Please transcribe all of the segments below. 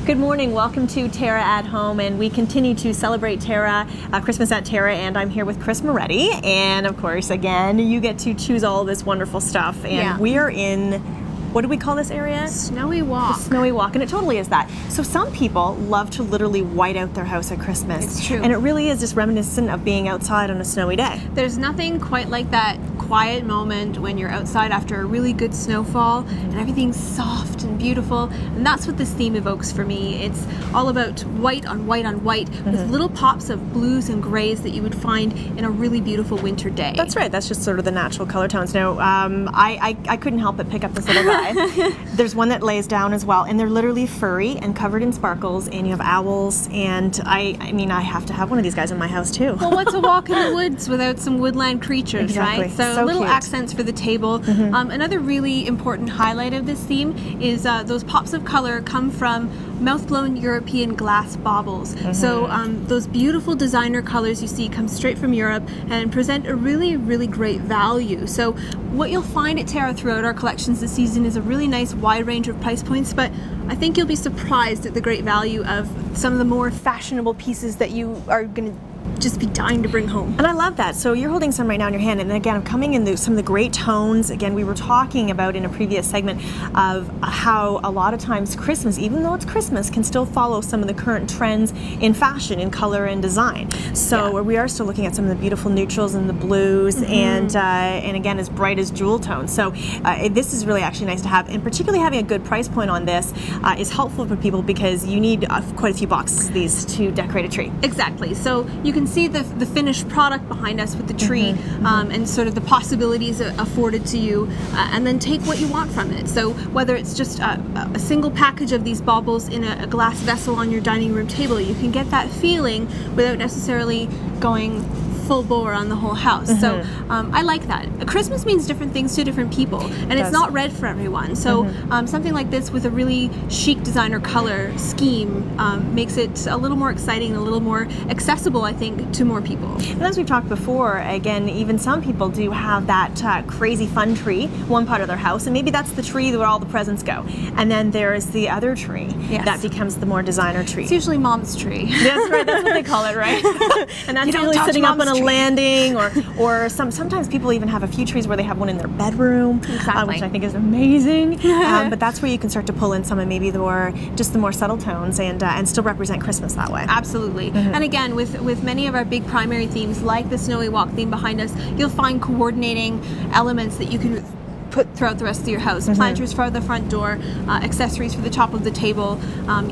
Good morning, welcome to TERRA at Home, and we continue to celebrate TERRA, Christmas at TERRA, and I'm here with Chris Moretti, and of course, again, you get to choose all this wonderful stuff, and we are in, what do we call this area? Snowy Walk. The Snowy Walk, and it totally is that. So some people love to literally white out their house at Christmas. It's true. And it really is just reminiscent of being outside on a snowy day. There's nothing quite like that quiet moment when you're outside after a really good snowfall and everything's soft and beautiful, and that's what this theme evokes for me. It's all about white on white on white with little pops of blues and grays that you would find in a really beautiful winter day. That's right, that's just sort of the natural color tones. Now, I couldn't help but pick up this little guy. There's one that lays down as well, and they're literally furry and covered in sparkles, and you have owls, and I mean, I have to have one of these guys in my house too. Well, what's a walk in the woods without some woodland creatures, right? So little cute. Accents for the table. Another really important highlight of this theme is those pops of color come from mouth-blown European glass baubles. So those beautiful designer colors you see come straight from Europe and present a really, really great value. So what you'll find at TERRA throughout our collections this season is a really nice wide range of price points, but I think you'll be surprised at the great value of some of the more fashionable pieces that you are going to just be dying to bring home. And I love that. So you're holding some right now in your hand, and again, I'm coming in some of the great tones. Again, we were talking about in a previous segment of how a lot of times Christmas, even though it's Christmas, can still follow some of the current trends in fashion, in color and design. So we are still looking at some of the beautiful neutrals and the blues, and again, as bright as jewel tones. So this is really actually nice to have, and particularly having a good price point on this is helpful for people because you need quite a few boxes of these to decorate a tree. Exactly. So you can see the finished product behind us with the tree and sort of the possibilities afforded to you, and then take what you want from it. So whether it's just a single package of these baubles in a glass vessel on your dining room table, you can get that feeling without necessarily going full bore on the whole house. So I like that. Christmas means different things to different people, and it's not red for everyone. So something like this with a really chic designer color scheme makes it a little more exciting and a little more accessible, I think, to more people. And as we've talked before, again, even some people do have that crazy fun tree, one part of their house, and maybe that's the tree where all the presents go. And then there's the other tree that becomes the more designer tree. It's usually mom's tree. That's right, that's what they call it, right? And that's usually sitting up on a landing, or sometimes people even have a few trees where they have one in their bedroom, which I think is amazing. But that's where you can start to pull in some of maybe the more subtle tones and still represent Christmas that way. Absolutely. And again, with many of our big primary themes, like the Snowy Walk theme behind us, you'll find coordinating elements that you can put throughout the rest of your house. Planters for the front door, accessories for the top of the table,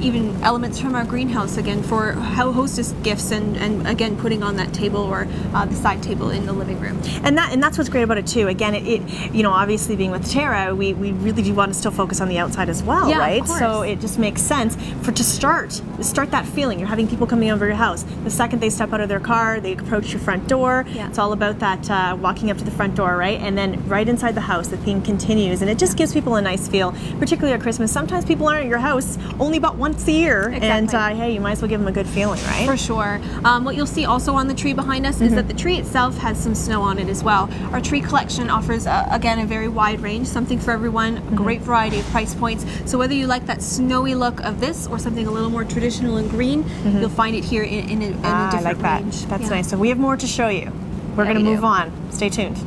even elements from our greenhouse, again, for hostess gifts, and again, putting on that table or the side table in the living room. And that's what's great about it too. Again, it you know, obviously being with TERRA, we really do want to still focus on the outside as well, right? Of course. So it just makes sense to start that feeling. You're having people coming over your house. The second they step out of their car, they approach your front door. It's all about that walking up to the front door, right? And then right inside the house, the theme continues, and it just gives people a nice feel, particularly at Christmas. Sometimes people aren't at your house only about once a year, and hey, you might as well give them a good feeling, right? For sure. What you'll see also on the tree behind us is that the tree itself has some snow on it as well. Our tree collection offers, again, a very wide range, something for everyone, a great variety of price points. So whether you like that snowy look of this or something a little more traditional and green, you'll find it here in a different I like that. range. That's nice. So we have more to show you. We're going to move on. Stay tuned.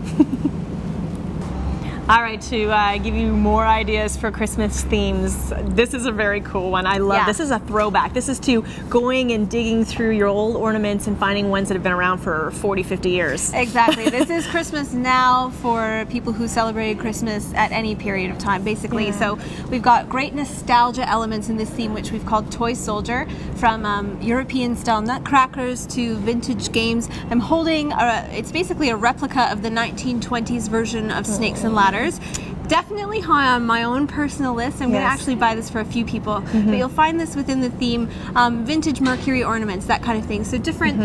All right, to give you more ideas for Christmas themes, this is a very cool one. I love this. Is a throwback. This is to going and digging through your old ornaments and finding ones that have been around for 40, 50 years. Exactly. This is Christmas now for people who celebrated Christmas at any period of time, basically. So we've got great nostalgia elements in this theme, which we've called Toy Soldier, from European-style nutcrackers to vintage games. I'm holding, it's basically a replica of the 1920s version of Snakes and Ladders. Definitely high on my own personal list. I'm going to actually buy this for a few people, but you'll find this within the theme, vintage Mercury ornaments, that kind of thing. So different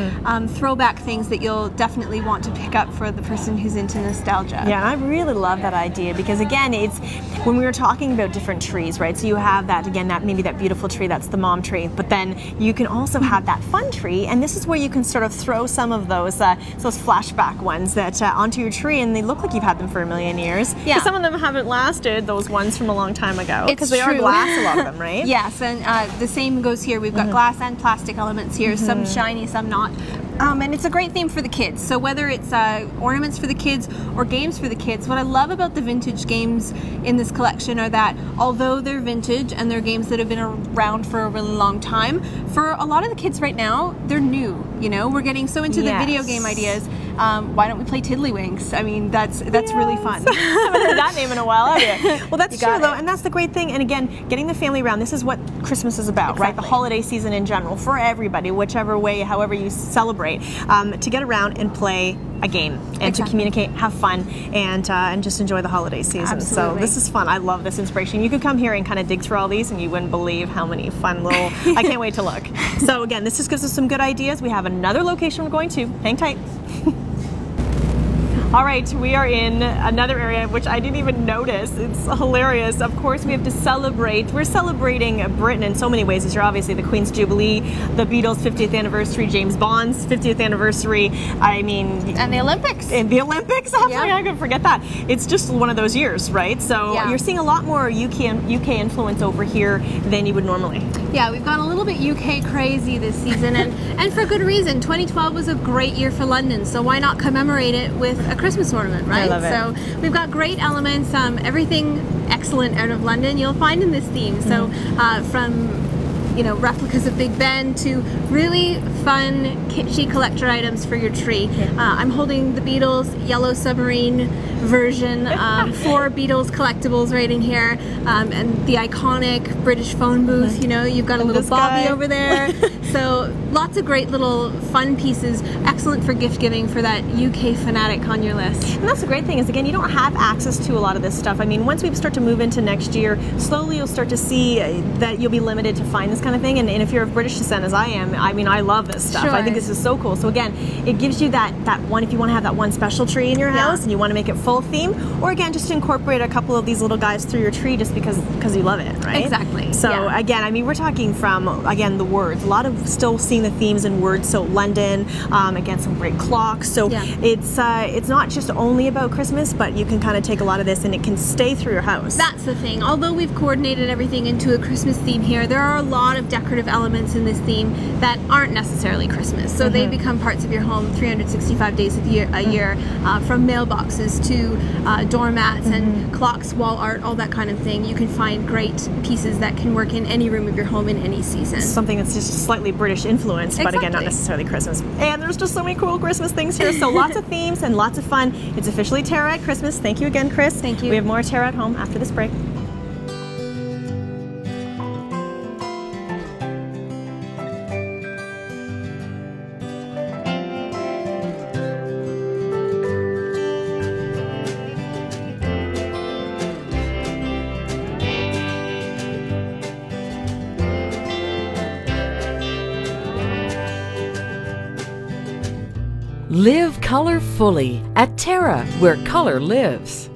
throwback things that you'll definitely want to pick up for the person who's into nostalgia. Yeah, and I really love that idea because, again, it's when we were talking about different trees, right? So you have that, again, maybe that beautiful tree, that's the mom tree, but then you can also have that fun tree, and this is where you can sort of throw some of those flashback ones that onto your tree, and they look like you've had them for a million years. Yeah. Some of them have haven't lasted, those ones from a long time ago. It's Because they are true. glass, a lot of them, right? Yes, and the same goes here. We've got glass and plastic elements here, some shiny, some not. And it's a great theme for the kids. So whether it's ornaments for the kids or games for the kids, what I love about the vintage games in this collection are that although they're vintage and they're games that have been around for a really long time, for a lot of the kids right now, they're new. You know, we're getting so into the video game ideas. Why don't we play Tiddlywinks? I mean, that's really fun. I haven't heard that name in a while, have you? Well, that's true, though, it. and that's the great thing. And again, getting the family around, this is what Christmas is about, right? The holiday season in general, for everybody, whichever way, however you celebrate, to get around and play a game and to communicate, have fun, and just enjoy the holiday season. Absolutely. So this is fun. I love this inspiration. You could come here and kind of dig through all these and you wouldn't believe how many fun little, I can't wait to look. So again, this just gives us some good ideas. We have another location we're going to. Hang tight. All right, we are in another area which I didn't even notice. It's hilarious. Of course, we have to celebrate. We're celebrating Britain in so many ways. It's obviously the Queen's Jubilee, the Beatles' 50th anniversary, James Bond's 50th anniversary. I mean... And the Olympics. And the Olympics. I could forget that. It's just one of those years, right? So you're seeing a lot more UK influence over here than you would normally. Yeah, we've gone a little bit UK crazy this season, and for good reason. 2012 was a great year for London, so why not commemorate it with a Christmas ornament, right? I love it. So we've got great elements, everything excellent out of London you'll find in this theme. So from replicas of Big Ben to really fun kitschy collector items for your tree. I'm holding the Beatles Yellow Submarine version, 4 Beatles collectibles right in here, and the iconic British phone booth. You know, you've got a little Bobby over there. So lots of great little fun pieces, excellent for gift giving for that UK fanatic on your list. And that's the great thing is, again, you don't have access to a lot of this stuff. I mean, once we start to move into next year, slowly you'll start to see that you'll be limited to find this kind of thing. And if you're of British descent, as I am, I mean, I love this stuff. Sure. I think this is so cool. So again, it gives you that one, if you want to have that one special tree in your house and you want to make it full theme, or again, just to incorporate a couple of these little guys through your tree just because you love it, right? Exactly. So again, I mean, we're talking from, again, the words. A lot of still seeing the themes in words. So London, again, some great clocks. So it's not just only about Christmas, but you can kind of take a lot of this and it can stay through your house. That's the thing. Although we've coordinated everything into a Christmas theme here, there are a lot of decorative elements in this theme that aren't necessarily Christmas. So they become parts of your home 365 days a year, from mailboxes to doormats and clocks, wall art, all that kind of thing. You can find great pieces that can work in any room of your home in any season. Something that's just slightly British influence, but again, not necessarily Christmas. And there's just so many cool Christmas things here. So lots of themes and lots of fun. It's officially Terra at Christmas. Thank you again, Chris. Thank you. We have more Terra at Home after this break. Live color fully at Terra, where color lives.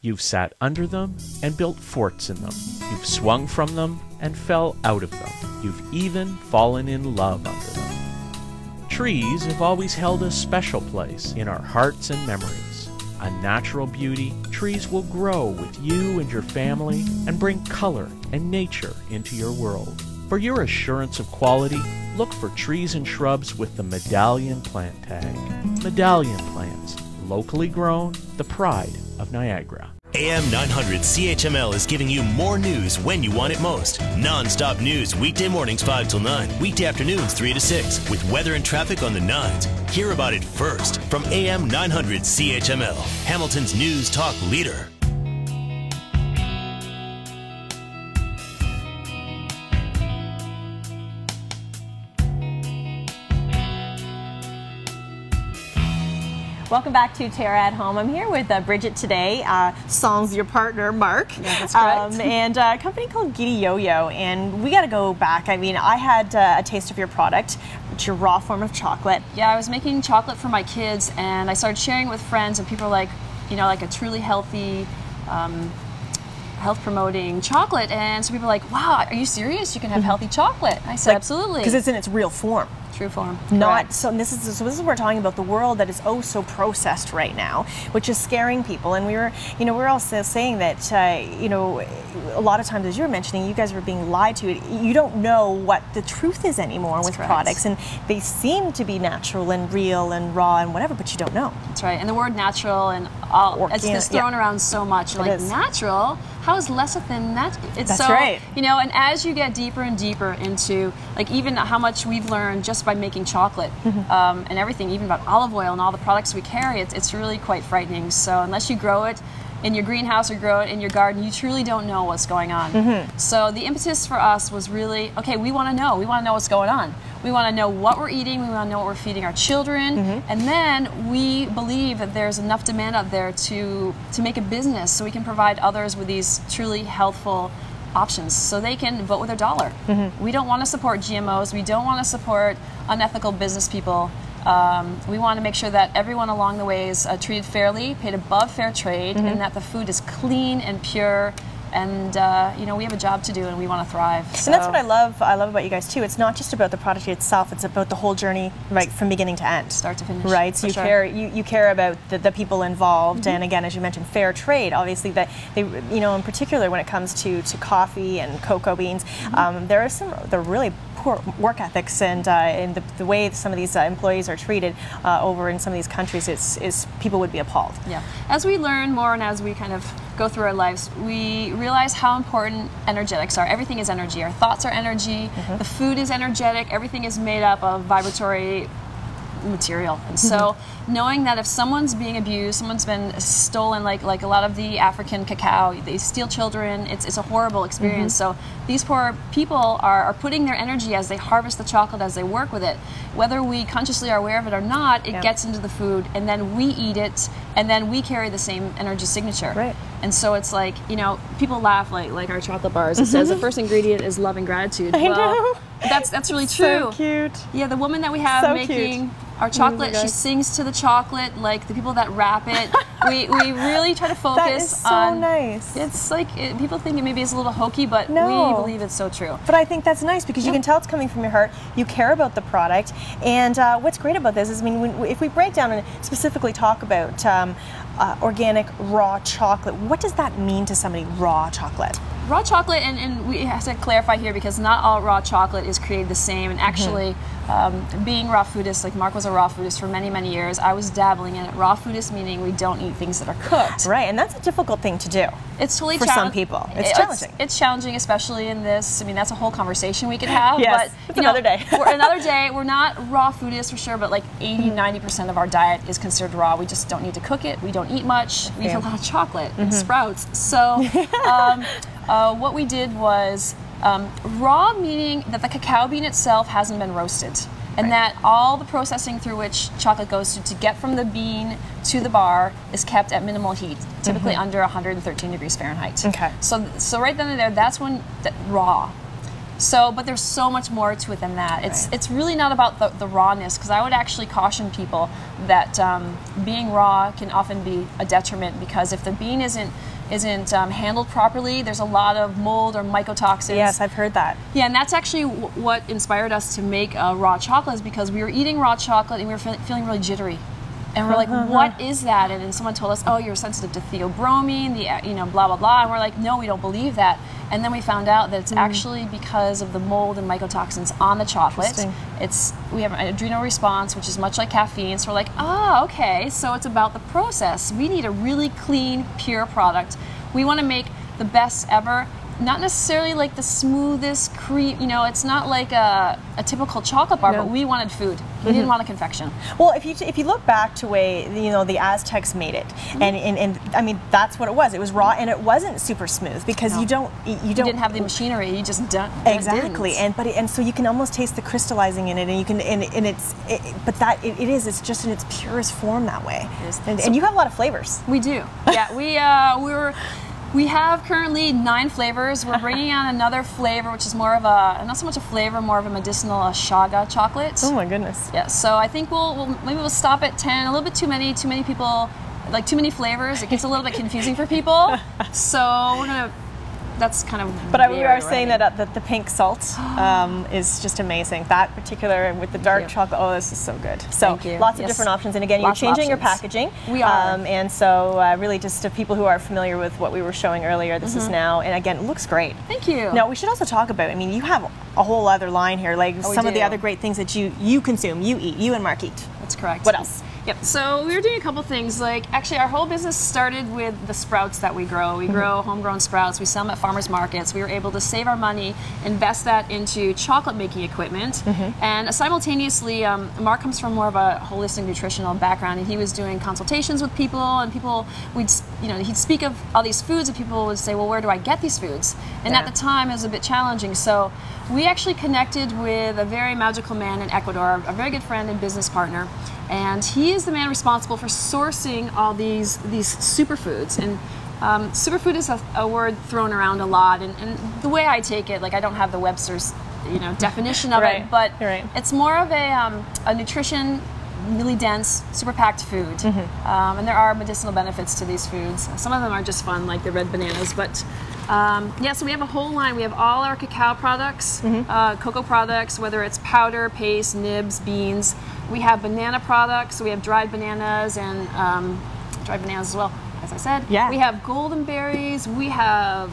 You've sat under them and built forts in them. You've swung from them and fell out of them. You've even fallen in love under them. Trees have always held a special place in our hearts and memories. A natural beauty, trees will grow with you and your family and bring color and nature into your world. For your assurance of quality, look for trees and shrubs with the Medallion plant tag. Medallion plants, locally grown, the pride of Niagara. AM 900 CHML is giving you more news when you want it most. Non-stop news weekday mornings 5 till 9, weekday afternoons 3 to 6, with weather and traffic on the 9s. Hear about it first from AM 900 CHML, Hamilton's news talk leader. Welcome back to Terra at Home. I'm here with Bridget today, sans your partner, Mark. Yeah, that's correct. And a company called Giddy Yoyo. And we got to go back. I mean, I had a taste of your product. It's your raw form of chocolate. Yeah, I was making chocolate for my kids, and I started sharing it with friends, and people were like, you know, like a truly healthy, health-promoting chocolate. And so people were like, wow, are you serious? You can have healthy chocolate. I said, absolutely. Because it's in its real form. True form. Not Correct. so. This is what we're talking about, the world that is so processed right now, which is scaring people. And we're also saying that a lot of times, as you were mentioning, you guys were being lied to. You don't know what the truth is anymore with products, and they seem to be natural and real and raw and whatever, but you don't know. That's right. And the word natural and all it's just thrown around so much. You're like, natural? How is lecithin than that? It's That's right. And as you get deeper and deeper into, like, even how much we've learned just by making chocolate and everything, even about olive oil and all the products we carry, it's really quite frightening. So unless you grow it in your greenhouse or grow it in your garden, you truly don't know what's going on. So the impetus for us was really, okay, we want to know. We want to know what's going on. We want to know what we're eating. We want to know what we're feeding our children. And then we believe that there's enough demand out there to make a business so we can provide others with these truly healthful options so they can vote with their dollar. We don't want to support GMOs. We don't want to support unethical business people. We want to make sure that everyone along the way is treated fairly, paid above fair trade, and that the food is clean and pure. And we have a job to do, and we want to thrive. So. And that's what I love about you guys too. It's not just about the product itself; it's about the whole journey, right, from beginning to end, start to finish. Right. So you care about the people involved, and again, as you mentioned, fair trade. Obviously, that they in particular when it comes to coffee and cocoa beans, there are really poor work ethics and the way some of these employees are treated over in some of these countries is people would be appalled. Yeah. As we learn more and as we kind of go through our lives, we realize how important energetics are. Everything is energy. Our thoughts are energy. The food is energetic. Everything is made up of vibratory material. And so knowing that if someone's being abused, someone's been stolen, like a lot of the African cacao, they steal children, it's a horrible experience. So these poor people are putting their energy as they harvest the chocolate, as they work with it. Whether we consciously are aware of it or not, it gets into the food, and then we eat it, and then we carry the same energy signature. Right. And so it's like, people laugh like our chocolate bars. It says the first ingredient is love and gratitude. I know. That's really true. So cute. Yeah, the woman that we have making our chocolate, she sings to the chocolate like the people that wrap it. we really try to focus that is so on. Nice. It's like people think it maybe it's a little hokey, but we believe it's so true. But I think that's nice because you can tell it's coming from your heart. You care about the product, and what's great about this is, if we break down and specifically talk about organic raw chocolate, what does that mean to somebody? Raw chocolate. Raw chocolate, and we have to clarify here because not all raw chocolate is created the same. And actually, being raw foodist, like Mark was a raw foodist for many, many years, I was dabbling in it. Raw foodist meaning we don't eat things that are cooked. Right, and that's a difficult thing to do. It's totally for some people. It's challenging. It's challenging, especially in this. I mean, that's a whole conversation we could have. Yes, but it's another day. Another day. We're not raw foodists for sure, but like 80–90% of our diet is considered raw. We just don't need to cook it. We don't eat much. We eat a lot of chocolate and sprouts. So what we did was raw, meaning that the cacao bean itself hasn't been roasted. And that all the processing through which chocolate goes to get from the bean to the bar is kept at minimal heat, typically under 113 degrees Fahrenheit. Okay. So right then and there, that's when raw. So, but there's so much more to it than that. It's really not about the rawness, because I would actually caution people that being raw can often be a detriment, because if the bean isn't handled properly, there's a lot of mold or mycotoxins. Yes, I've heard that. Yeah, and that's actually what inspired us to make raw chocolate, is because we were eating raw chocolate and we were feeling really jittery. And we're like, what is that? And then someone told us, oh, you're sensitive to theobromine, blah, blah, blah. And we're like, no, we don't believe that. And then we found out that it's actually because of the mold and mycotoxins on the chocolate. We have an adrenal response, which is much like caffeine. So we're like, oh, okay, so it's about the process. We need a really clean, pure product. We want to make the best ever. Not necessarily like the smoothest cream, it's not like a typical chocolate bar, but we wanted food. We didn't want a confection. Well, if you look back to way the Aztecs made it, and I mean that's what it was. It was raw, and it wasn't super smooth because you didn't have the machinery. You just don't. Exactly, and so you can almost taste the crystallizing in it, and you can it's just in its purest form that way. It is. And you have a lot of flavors. We do. Yeah, we have currently 9 flavors. We're bringing on another flavor, which is more of not so much a flavor, more of a medicinal shaga chocolate. Oh my goodness. Yeah, so I think maybe we'll stop at 10. A little bit too many people, like too many flavors. It gets a little bit confusing for people. So that's kind of. But we are saying that the pink salt is just amazing. That particular with the dark chocolate. Oh, this is so good. So lots of different options. And again, you're changing your packaging. We are. And so really just to people who are familiar with what we were showing earlier, this is now, and again, it looks great. Thank you. Now we should also talk about, I mean, you have a whole other line here, like some of the other great things that you consume, you eat, you and Mark eat. That's correct. What else? Yep, so we were doing a couple things, like actually our whole business started with the sprouts that we grow. We grow homegrown sprouts, we sell them at farmers markets. We were able to save our money, invest that into chocolate making equipment, and simultaneously, Mark comes from more of a holistic nutritional background, and he was doing consultations with people, and he'd speak of all these foods, and people would say, well, where do I get these foods? And at the time, it was a bit challenging, so we actually connected with a very magical man in Ecuador, a very good friend and business partner, and he is the man responsible for sourcing all these superfoods. And superfood is a word thrown around a lot, and the way I take it, like I don't have the Webster's definition of it, but it's more of a nutrition, really dense, super packed food, and there are medicinal benefits to these foods. Some of them are just fun, like the red bananas, but so we have a whole line. We have all our cacao products, cocoa products, whether it's powder, paste, nibs, beans. We have banana products. We have dried bananas and dried bananas as well, as I said. Yeah. We have golden berries. We have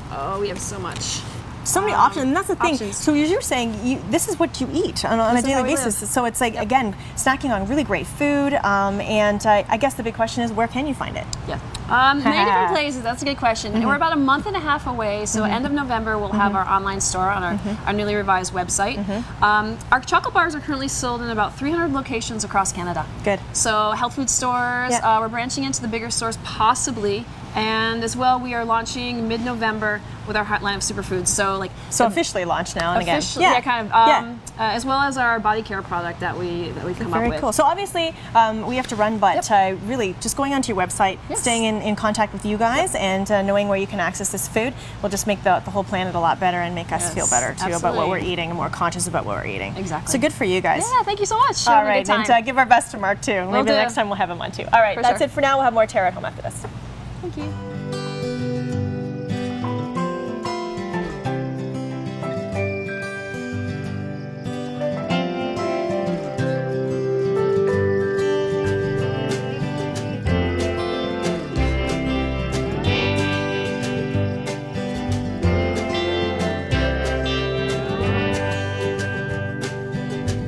so much. So many options, and that's the thing. So as you're saying, this is what you eat on a daily basis. So it's like, again, snacking on really great food, and I guess the big question is, where can you find it? Yeah. Many different places. That's a good question. And we're about a month and a half away, so end of November we'll have our online store on our newly revised website. Our chocolate bars are currently sold in about 300 locations across Canada. Good. So health food stores, we're branching into the bigger stores possibly, and as well we are launching mid-November with our line of superfoods. So officially launched now and again. Kind of. As well as our body care product that we've come up with. Very cool. So obviously we have to run, but really just going onto your website, staying in contact with you guys, and knowing where you can access this food will just make the whole planet a lot better and make us feel better too about what we're eating and more conscious about what we're eating. Exactly. So good for you guys. Yeah, thank you so much. All right, and give our best to Mark too. Maybe the next time we'll have him on too. All right, that's it for now. We'll have more Terra at Home after this. Thank you.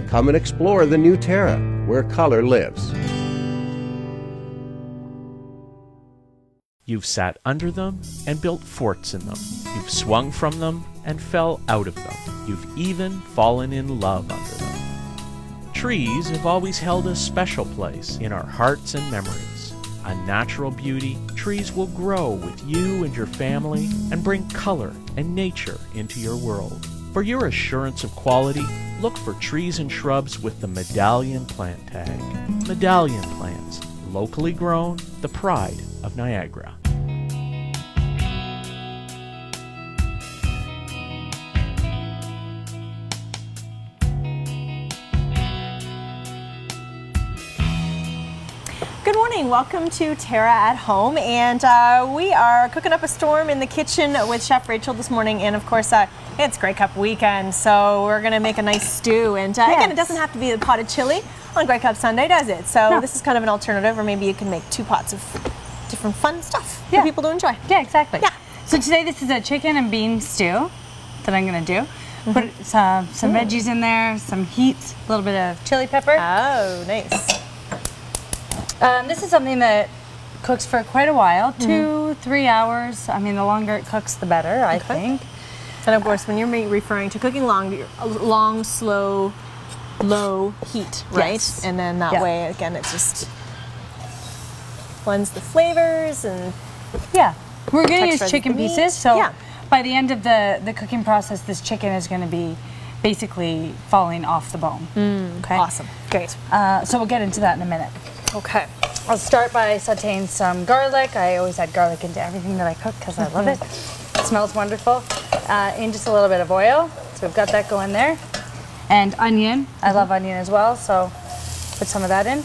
Come and explore the new Terra, where color lives. You've sat under them and built forts in them. You've swung from them and fell out of them. You've even fallen in love under them. Trees have always held a special place in our hearts and memories. A natural beauty, trees will grow with you and your family and bring color and nature into your world. For your assurance of quality, look for trees and shrubs with the Medallion plant tag. Medallion plants, locally grown, the pride of Niagara. Good morning, welcome to Terra at Home, and we are cooking up a storm in the kitchen with Chef Rachel this morning, and of course it's Grey Cup weekend, so we're going to make a nice stew, and again, it doesn't have to be a pot of chili on Grey Cup Sunday, does it? So this is kind of an alternative, or maybe you can make 2 pots of different fun stuff for people to enjoy. Yeah, exactly. Yeah. So today this is a chicken and bean stew that I'm going to do. Put some veggies in there, some heat, a little bit of chili pepper. Oh, nice. This is something that cooks for quite a while, 2-3 hours. I mean, the longer it cooks, the better, I think. And of course, when you're referring to cooking long, slow, low heat, right? Yes. And then that way, again, it just blends the flavors and we're going to use chicken pieces. So by the end of the cooking process, this chicken is going to be basically falling off the bone. Okay. Awesome. Great. So we'll get into that in a minute. Okay. I'll start by sauteing some garlic. I always add garlic into everything that I cook because I love it. It smells wonderful. In just a little bit of oil. So we've got that going there. And onion. I love onion as well, so put some of that in.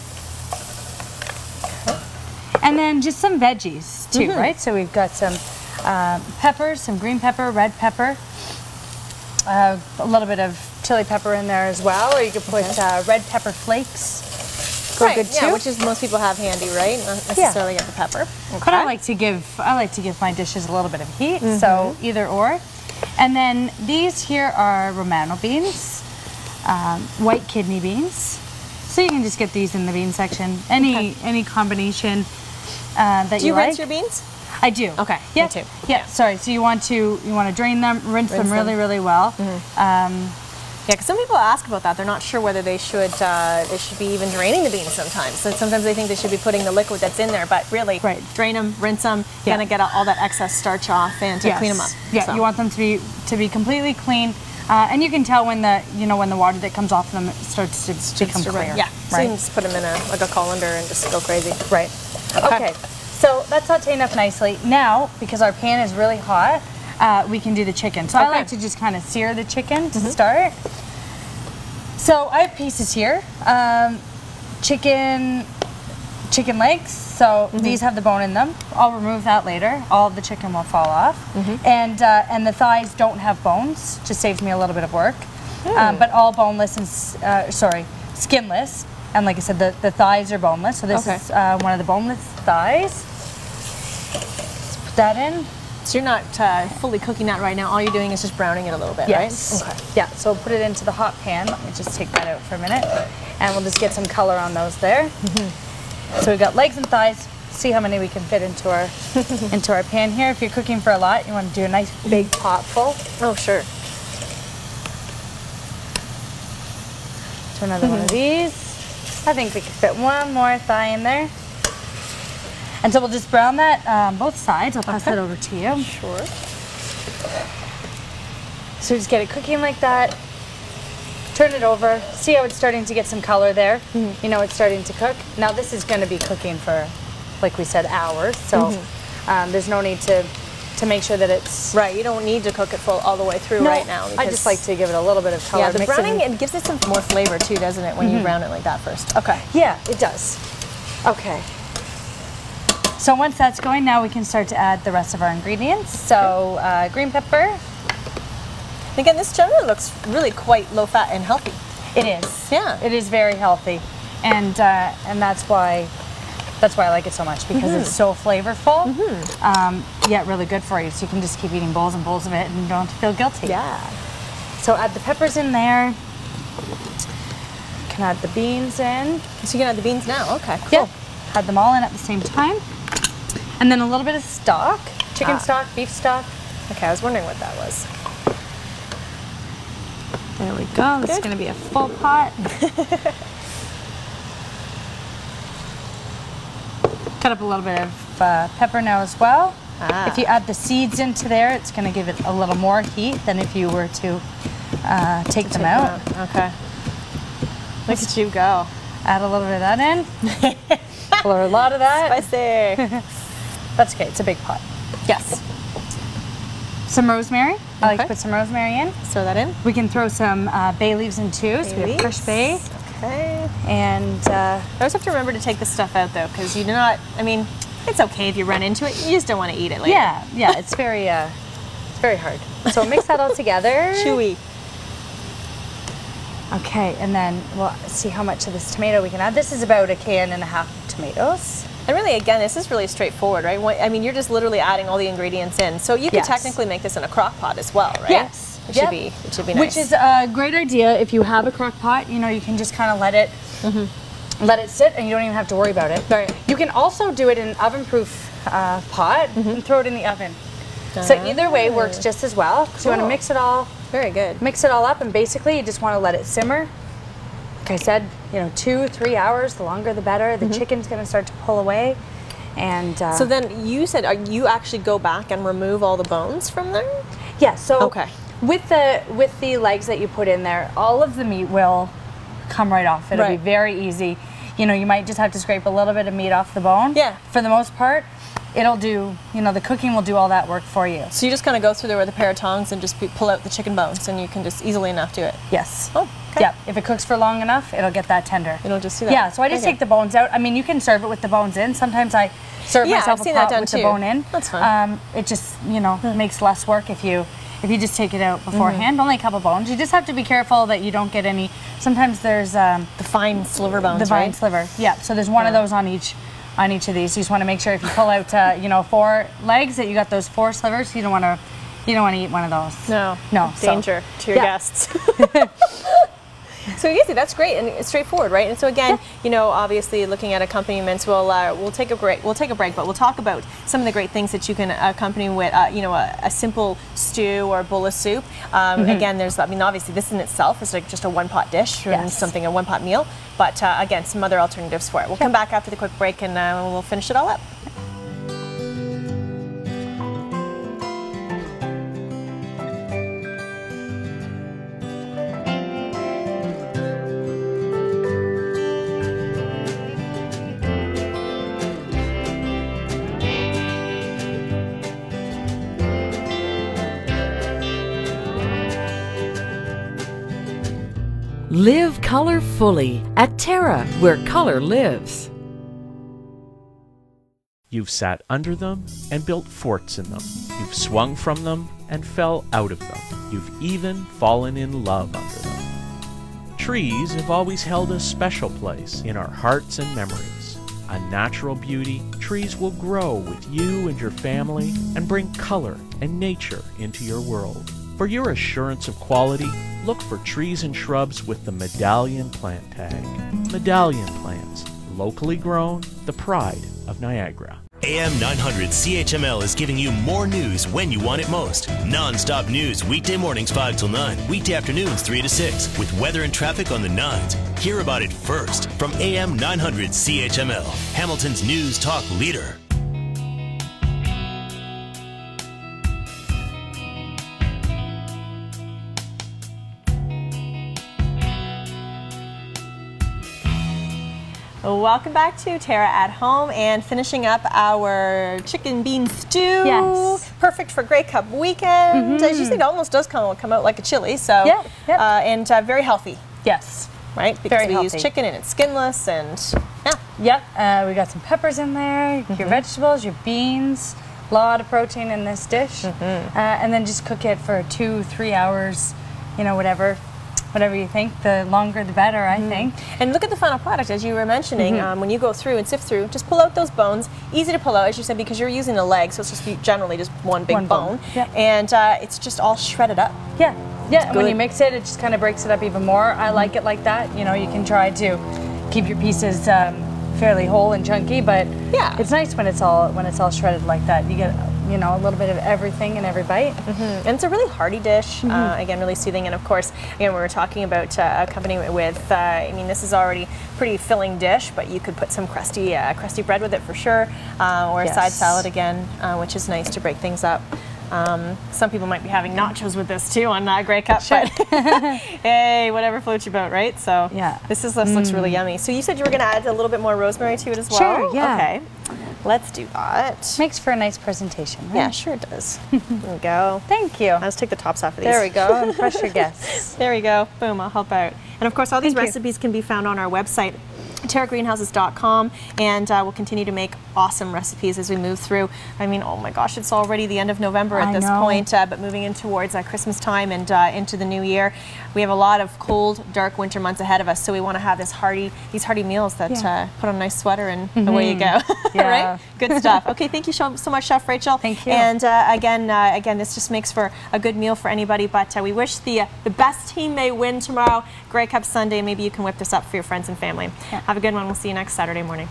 And then just some veggies too, right? So we've got some peppers, some green pepper, red pepper, a little bit of chili pepper in there as well, or you could put red pepper flakes. Go good too. Yeah, which is most people have handy, right? Not necessarily get the pepper. Okay. But I like to give my dishes a little bit of heat, so either or. And then these here are Romano beans, white kidney beans. So you can just get these in the bean section. Any combination that you like. Do you rinse your beans? I do. Okay. Yeah. Me too. Yeah. Sorry. So you want to drain them, rinse them really well. Yeah, because some people ask about that. They're not sure whether they should be even draining the beans sometimes. So sometimes they think they should be putting the liquid that's in there, but really, drain them, rinse them, kind of get all that excess starch off and to clean them up. Yeah, so. You want them to be completely clean, and you can tell when the water that comes off them starts to become clear. Yeah, so you can just put them in a colander and just go crazy. Right. Okay. So that's sauteing up nicely. Now, because our pan is really hot, we can do the chicken. So I like to just kind of sear the chicken to start. So I have pieces here, chicken legs. So these have the bone in them. I'll remove that later. All of the chicken will fall off, and the thighs don't have bones. Just saves me a little bit of work. But all boneless and skinless. And like I said, the thighs are boneless. So this is one of the boneless thighs. Let's put that in. So you're not fully cooking that right now. All you're doing is just browning it a little bit, right? Okay. Yeah, so we'll put it into the hot pan. Let me just take that out for a minute. And we'll just get some color on those there. So we've got legs and thighs. See how many we can fit into our into our pan here. If you're cooking for a lot, you want to do a nice big pot full. Oh, sure. To another one of these. I think we could fit one more thigh in there. And so we'll just brown that both sides. I'll pass that over to you. Sure. So just get it cooking like that. Turn it over. See how it's starting to get some color there? You know it's starting to cook. Now this is going to be cooking for, like we said, hours. So there's no need to make sure that it's... Right, you don't need to cook it all the way through right now. I just like to give it a little bit of color. Yeah, the browning, it gives it some more flavor too, doesn't it, when you brown it like that first? Okay. Yeah, it does. Okay. So once that's going, now we can start to add the rest of our ingredients. So green pepper. Again, this generally looks really quite low fat and healthy. It is. Yeah. It is very healthy, and that's why I like it so much, because it's so flavorful. Yet really good for you. So you can just keep eating bowls and bowls of it, and you don't have to feel guilty. Yeah. So add the peppers in there. You can add the beans in. So you can add the beans now. Okay. Cool. Yeah. Add them all in at the same time. And then a little bit of stock, chicken stock, beef stock. Okay, I was wondering what that was. There we go. This is going to be a full pot. Cut up a little bit of pepper now as well. If you add the seeds into there, it's going to give it a little more heat than if you were to take them out. Okay. Look at you go. Add a little bit of that in. Or a lot of that. Spicy. That's okay. It's a big pot. Yes. Some rosemary. I like to put some rosemary in. Throw that in. We can throw some bay leaves in too. So we have fresh bay. Okay. And I always have to remember to take the stuff out though, because you do not. I mean, it's okay if you run into it. You just don't want to eat it later. Yeah. It's very hard. So mix that all together. Chewy. Okay, and then we'll see how much of this tomato we can add. This is about 1.5 cans of tomatoes. And really, again, this is really straightforward, right? I mean, you're just literally adding all the ingredients in. So you could technically make this in a crock pot as well, right? Yes. It should be nice. Which is a great idea if you have a crock pot. You know, you can just kind of let it sit, and you don't even have to worry about it. Right. You can also do it in an oven-proof pot and throw it in the oven. So either way works just as well. So you want to mix it all. Very good. Mix it all up, and basically you just want to let it simmer. Like I said, 2-3 hours, the longer the better. The chicken's going to start to pull away. And so then you said you actually go back and remove all the bones from there? Yeah, so okay. with the legs that you put in there, all of the meat will come right off. It'll be very easy. You might just have to scrape a little bit of meat off the bone. Yeah. For the most part. it'll do, you know, the cooking will do all that work for you. So you just kind of go through there with a pair of tongs and just pull out the chicken bones, and you can just easily enough do it. Yes. Oh, okay. Yeah, if it cooks for long enough, it'll get that tender. It'll just do that. Yeah, so I just take the bones out. I mean, you can serve it with the bones in. Sometimes I serve myself a pot with the bone in. That's fine. It just, you know, makes less work if you just take it out beforehand. Only a couple bones. You just have to be careful that you don't get any. Sometimes there's the fine sliver bones. The fine sliver. Yeah. So there's one of those on each of these. You just want to make sure if you pull out, you know, 4 legs, that you got those 4 slivers. You don't want to eat one of those. No. No. Danger to your guests. So easy, that's great and it's straightforward, right? And so again, you know, obviously looking at accompaniments, we'll take a break. But we'll talk about some of the great things that you can accompany with, you know, a simple stew or a bowl of soup. Again, I mean, obviously this in itself is like just a one-pot dish or a one-pot meal. But again, some other alternatives for it. We'll come back after the quick break and we'll finish it all up. Live color fully at Terra, where color lives. You've sat under them and built forts in them. You've swung from them and fell out of them. You've even fallen in love under them. Trees have always held a special place in our hearts and memories. A natural beauty, trees will grow with you and your family and bring color and nature into your world. For your assurance of quality, look for trees and shrubs with the Medallion plant tag. Medallion plants, locally grown, the pride of Niagara. AM 900 CHML is giving you more news when you want it most. Non-stop news weekday mornings 5 till 9, weekday afternoons 3 to 6, with weather and traffic on the 9s. Hear about it first from AM 900 CHML, Hamilton's news talk leader. Welcome back to Terra at Home and finishing up our chicken bean stew. Yes. Perfect for Grey Cup weekend. As you see, it almost does come out like a chili. So and very healthy. Yes. Right? Because we use chicken and it's skinless and we got some peppers in there, your vegetables, your beans, a lot of protein in this dish. And then just cook it for 2-3 hours, you know, whatever you think. The longer the better, I think. And look at the final product, as you were mentioning. When you go through and sift through, just pull out those bones. Easy to pull out, as you said, because you're using a leg, so it's just generally just one big bone. And it's just all shredded up. Yeah, and when you mix it, it just kind of breaks it up even more. I like it like that. You know, you can try to keep your pieces fairly whole and chunky, but it's nice when it's all shredded like that. You get, you know, a little bit of everything in every bite. And it's a really hearty dish, again, really soothing. And of course, again, we were talking about accompanying it with, I mean, this is already pretty filling dish, but you could put some crusty bread with it for sure, or a side salad again, which is nice to break things up. Some people might be having nachos with this too on Grey Cup, but hey, whatever floats your boat, right? So this looks really yummy. So you said you were going to add a little bit more rosemary to it as well? Sure, Okay. Let's do that. Makes for a nice presentation, right? Yeah, sure it does. There we go. Thank you. Let's take the tops off of these. There we go, and crush your guests. There we go. Boom, I'll help out. And of course, all these recipes can be found on our website, terragreenhouses.com, and we'll continue to make awesome recipes as we move through. I mean, oh my gosh, it's already the end of November at this point, but moving in towards Christmas time and into the new year. We have a lot of cold, dark winter months ahead of us, so we want to have these hearty meals that put on a nice sweater and away you go. Right? Good stuff. Okay, thank you so much, Chef Rachel. Thank you. And again, this just makes for a good meal for anybody, but we wish the best team may win tomorrow, Grey Cup Sunday. Maybe you can whip this up for your friends and family. Have a good one. We'll see you next Saturday morning.